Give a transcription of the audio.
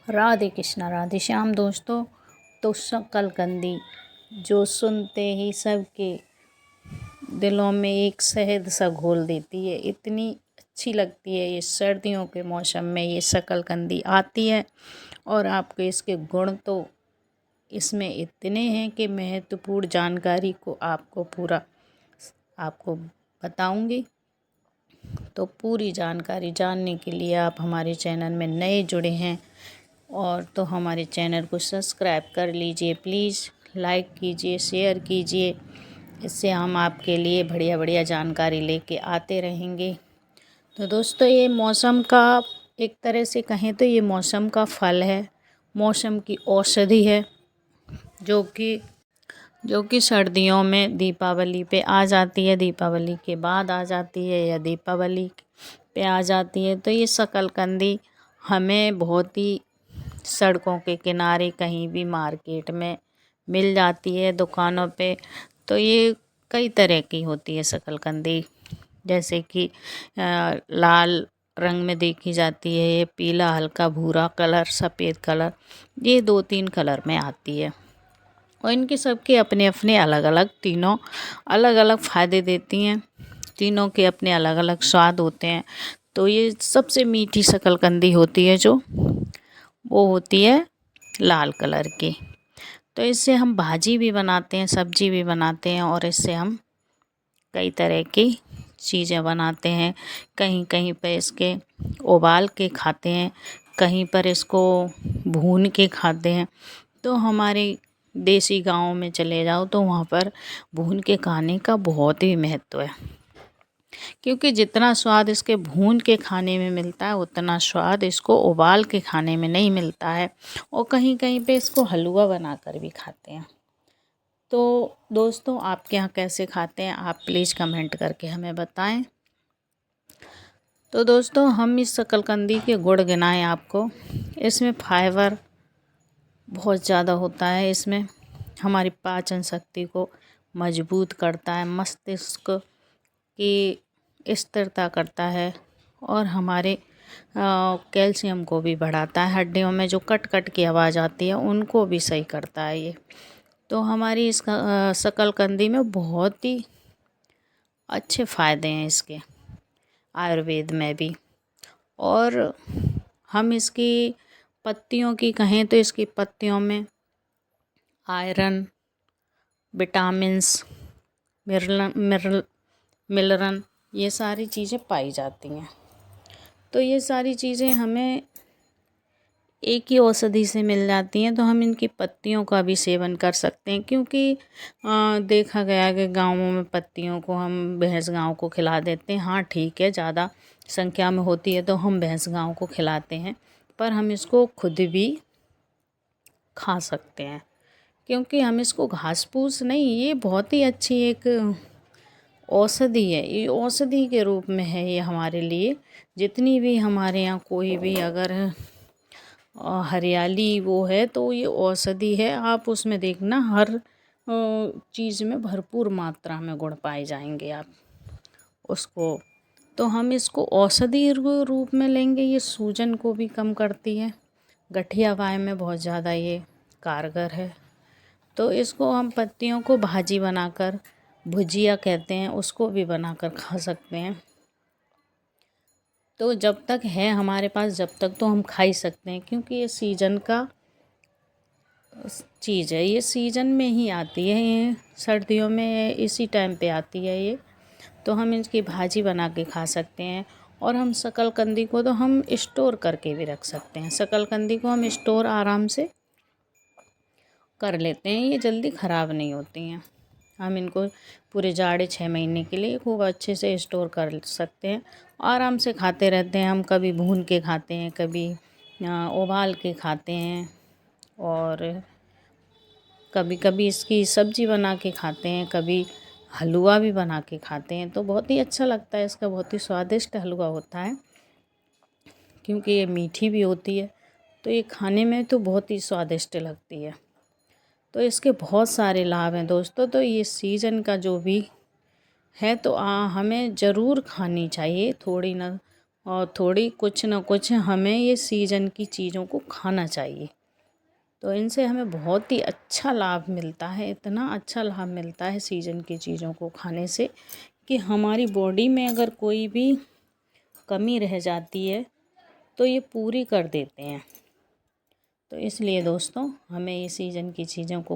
राधे कृष्णा राधे श्याम दोस्तों। तो शकलकंदी जो सुनते ही सबके दिलों में एक शहद सा घोल देती है, इतनी अच्छी लगती है। ये सर्दियों के मौसम में ये शकलकंदी आती है और आपके इसके गुण तो इसमें इतने हैं कि महत्वपूर्ण जानकारी को आपको बताऊंगी। तो पूरी जानकारी जानने के लिए आप हमारे चैनल में नए जुड़े हैं और तो हमारे चैनल को सब्सक्राइब कर लीजिए, प्लीज़ लाइक कीजिए, शेयर कीजिए। इससे हम आपके लिए बढ़िया बढ़िया जानकारी लेके आते रहेंगे। तो दोस्तों, ये मौसम का एक तरह से कहें तो ये मौसम का फल है, मौसम की औषधि है, जो कि सर्दियों में दीपावली पे आ जाती है, दीपावली के बाद आ जाती है या दीपावली पे आ जाती है। तो ये शकलकंदी हमें बहुत ही सड़कों के किनारे कहीं भी मार्केट में मिल जाती है, दुकानों पे। तो ये कई तरह की होती है शकलकंदी, जैसे कि लाल रंग में देखी जाती है, ये पीला, हल्का भूरा कलर, सफ़ेद कलर, ये 2-3 कलर में आती है। और इनके सबके अपने अपने अलग अलग, तीनों अलग अलग फ़ायदे देती हैं, तीनों के अपने अलग अलग स्वाद होते हैं। तो ये सबसे मीठी शकलकंदी होती है जो वो होती है लाल कलर की। तो इससे हम भाजी भी बनाते हैं, सब्जी भी बनाते हैं और इससे हम कई तरह की चीज़ें बनाते हैं। कहीं कहीं पर इसके उबाल के खाते हैं, कहीं पर इसको भून के खाते हैं। तो हमारे देसी गाँव में चले जाओ तो वहाँ पर भून के खाने का बहुत ही महत्व है, क्योंकि जितना स्वाद इसके भून के खाने में मिलता है उतना स्वाद इसको उबाल के खाने में नहीं मिलता है। और कहीं कहीं पे इसको हलवा बनाकर भी खाते हैं। तो दोस्तों, आपके यहाँ कैसे खाते हैं आप प्लीज़ कमेंट करके हमें बताएं। तो दोस्तों, हम इस शकलकंदी के गुण गिनाएं आपको। इसमें फाइबर बहुत ज़्यादा होता है, इसमें हमारी पाचन शक्ति को मजबूत करता है, मस्तिष्क की स्थिरता करता है और हमारे कैल्शियम को भी बढ़ाता है। हड्डियों में जो कट कट की आवाज़ आती है उनको भी सही करता है ये। तो हमारी इस शकलकंदी में बहुत ही अच्छे फ़ायदे हैं इसके, आयुर्वेद में भी। और हम इसकी पत्तियों की कहें तो इसकी पत्तियों में आयरन, विटामिन्स, मिनरल ये सारी चीज़ें पाई जाती हैं। तो ये सारी चीज़ें हमें एक ही औषधि से मिल जाती हैं, तो हम इनकी पत्तियों का भी सेवन कर सकते हैं। क्योंकि देखा गया है कि गाँवों में पत्तियों को हम भैंस गाँव को खिला देते हैं। हाँ ठीक है, ज़्यादा संख्या में होती है तो हम भैंस गाँव को खिलाते हैं, पर हम इसको खुद भी खा सकते हैं, क्योंकि हम इसको घास फूस नहीं, ये बहुत ही अच्छी एक औषधि है। ये औषधि के रूप में है ये हमारे लिए। जितनी भी हमारे यहाँ कोई भी अगर हरियाली वो है तो ये औषधि है। आप उसमें देखना हर चीज़ में भरपूर मात्रा में गुण पाए जाएंगे आप उसको। तो हम इसको औषधि रूप में लेंगे। ये सूजन को भी कम करती है, गठिया वाय में बहुत ज़्यादा ये कारगर है। तो इसको हम पत्तियों को भाजी बनाकर, भुजिया कहते हैं उसको भी बनाकर खा सकते हैं। तो जब तक है हमारे पास, जब तक तो हम खा ही सकते हैं, क्योंकि ये सीजन का चीज़ है, ये सीजन में ही आती है, ये सर्दियों में इसी टाइम पे आती है ये। तो हम इसकी भाजी बना के खा सकते हैं। और हम शकलकंदी को तो हम स्टोर करके भी रख सकते हैं। शकलकंदी को हम स्टोर आराम से कर लेते हैं, ये जल्दी ख़राब नहीं होती हैं। हम इनको पूरे जाड़े 6 महीने के लिए खूब अच्छे से स्टोर कर सकते हैं, आराम से खाते रहते हैं। हम कभी भून के खाते हैं, कभी उबाल के खाते हैं और कभी कभी इसकी सब्ज़ी बना के खाते हैं, कभी हलवा भी बना के खाते हैं। तो बहुत ही अच्छा लगता है, इसका बहुत ही स्वादिष्ट हलवा होता है, क्योंकि ये मीठी भी होती है तो ये खाने में तो बहुत ही स्वादिष्ट लगती है। तो इसके बहुत सारे लाभ हैं दोस्तों। तो ये सीज़न का जो भी है तो हमें ज़रूर खानी चाहिए, थोड़ी ना और थोड़ी कुछ ना कुछ हमें ये सीज़न की चीज़ों को खाना चाहिए। तो इनसे हमें बहुत ही अच्छा लाभ मिलता है, इतना अच्छा लाभ मिलता है सीज़न की चीज़ों को खाने से कि हमारी बॉडी में अगर कोई भी कमी रह जाती है तो ये पूरी कर देते हैं। तो इसलिए दोस्तों हमें ये सीज़न की चीज़ों को